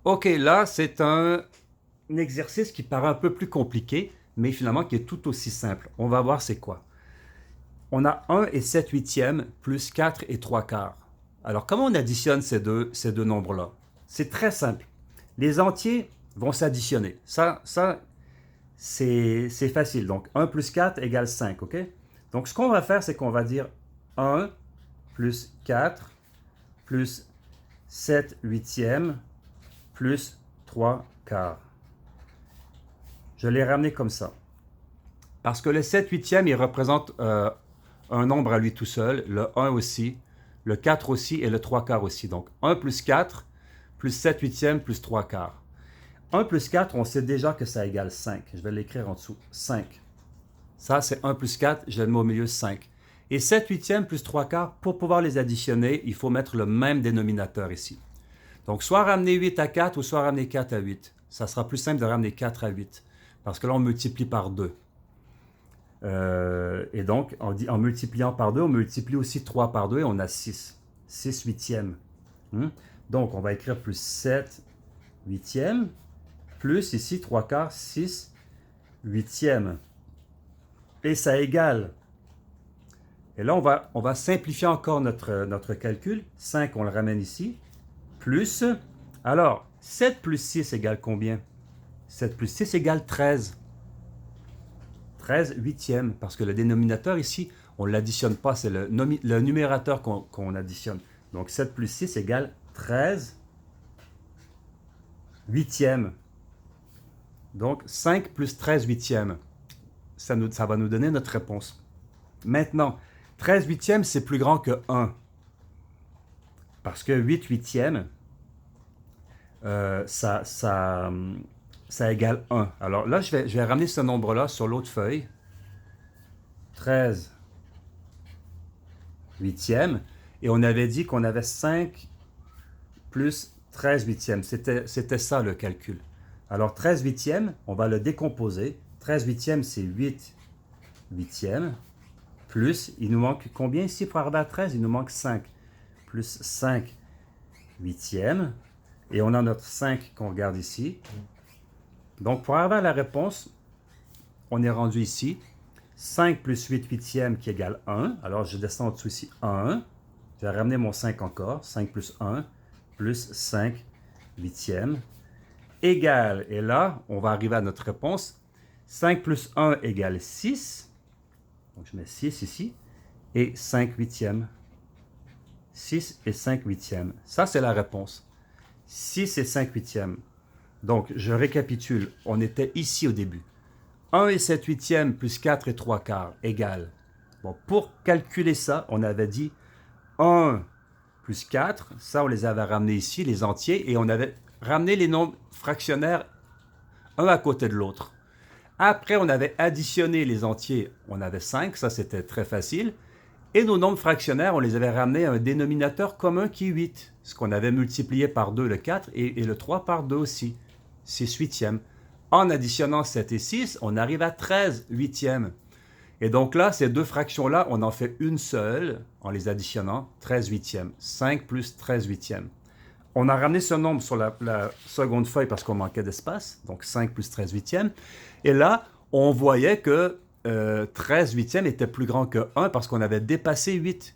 OK, là, c'est un exercice qui paraît un peu plus compliqué, mais finalement qui est tout aussi simple. On va voir c'est quoi. On a 1 et 7 huitièmes plus 4 et 3 quarts. Alors, comment on additionne ces deux nombres-là? C'est très simple. Les entiers vont s'additionner. Ça c'est facile. Donc, 1 plus 4 égale 5, OK? Donc, ce qu'on va faire, c'est qu'on va dire 1 plus 4 plus 7 huitièmes plus 3 quarts. Je l'ai ramené comme ça. Parce que le 7 huitième, il représente un nombre à lui tout seul, le 1 aussi, le 4 aussi et le 3 quarts aussi. Donc 1 plus 4 plus 7 huitièmes plus 3 quarts. 1 plus 4, on sait déjà que ça égale 5. Je vais l'écrire en dessous. 5. Ça, c'est 1 plus 4, je le mets au milieu 5. Et 7 huitièmes plus 3 quarts, pour pouvoir les additionner, il faut mettre le même dénominateur ici. Donc, soit ramener 8 à 4 ou soit ramener 4 à 8. Ça sera plus simple de ramener 4 à 8. Parce que là, on multiplie par 2. Et donc, en multipliant par 2, on multiplie aussi 3 par 2 et on a 6. 6 huitièmes. Donc, on va écrire plus 7 huitièmes, plus ici 3 quarts, 6 huitièmes. Et ça égale. Et là, on va simplifier encore notre calcul. 5, on le ramène ici. Plus. Alors, 7 plus 6 égale combien? 7 plus 6 égale 13. 13 huitièmes, parce que le dénominateur ici, on ne l'additionne pas, c'est le numérateur qu'on additionne. Donc 7 plus 6 égale 13 huitièmes. Donc 5 plus 13 huitièmes. Ça va nous donner notre réponse. Maintenant, 13 huitièmes, c'est plus grand que 1. Parce que 8 huitièmes, ça égale 1. Alors là, je vais ramener ce nombre-là sur l'autre feuille. 13 huitièmes. Et on avait dit qu'on avait 5 plus 13 huitièmes. C'était ça le calcul. Alors 13 huitièmes, on va le décomposer. 13 huitièmes, c'est 8 huitièmes. Plus, il nous manque combien ici pour arriver à 13? Il nous manque 5. Plus 5 huitièmes. Et on a notre 5 qu'on regarde ici. Donc pour arriver à la réponse, on est rendu ici. 5 plus 8 huitièmes qui égale 1. Alors je descends en dessous ici 1. Je vais ramener mon 5 encore. 5 plus 1 plus 5 huitièmes égale. Et là, on va arriver à notre réponse. 5 plus 1 égale 6. Donc je mets 6 ici. Et 5 huitièmes. 6 et 5 huitièmes. Ça, c'est la réponse. 6 et 5 huitièmes. Donc, je récapitule. On était ici au début. 1 et 7 huitièmes plus 4 et 3 quarts égale. Bon, pour calculer ça, on avait dit 1 plus 4. Ça, on les avait ramenés ici, les entiers, et on avait ramené les nombres fractionnaires un à côté de l'autre. Après, on avait additionné les entiers. On avait 5, ça c'était très facile. Et nos nombres fractionnaires, on les avait ramenés à un dénominateur commun qui est 8. Ce qu'on avait multiplié par 2, le 4, et le 3 par 2 aussi. 6 huitièmes. En additionnant 7 et 6, on arrive à 13 huitièmes. Et donc là, ces deux fractions-là, on en fait une seule en les additionnant, 13 huitièmes. 5 plus 13 huitièmes. On a ramené ce nombre sur la seconde feuille parce qu'on manquait d'espace, donc 5 plus 13 huitièmes. Et là, on voyait que 13 huitièmes était plus grand que 1 parce qu'on avait dépassé 8.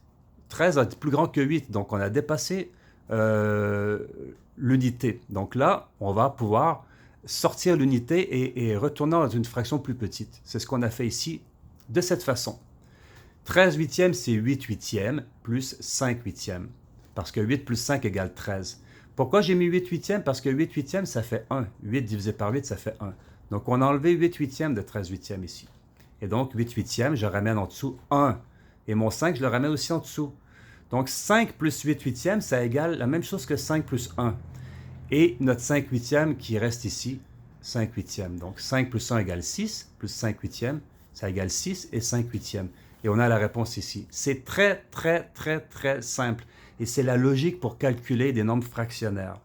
13 est plus grand que 8, donc on a dépassé l'unité. Donc là, on va pouvoir sortir l'unité et retourner dans une fraction plus petite. C'est ce qu'on a fait ici de cette façon. 13 huitièmes, c'est 8 huitièmes plus 5 huitièmes. Parce que 8 plus 5 égale 13. Pourquoi j'ai mis 8 huitièmes? Parce que 8 huitièmes, ça fait 1. 8 divisé par 8, ça fait 1. Donc, on a enlevé 8 huitièmes de 13 huitièmes ici. Et donc, 8 huitièmes, je ramène en dessous 1. Et mon 5, je le ramène aussi en dessous. Donc, 5 plus 8 huitièmes, ça égale la même chose que 5 plus 1. Et notre 5 huitièmes qui reste ici, 5 huitièmes. Donc, 5 plus 1 égale 6, plus 5 huitièmes, ça égale 6 et 5 huitièmes. Et on a la réponse ici. C'est très, très, très, très simple. Et c'est la logique pour calculer des nombres fractionnaires.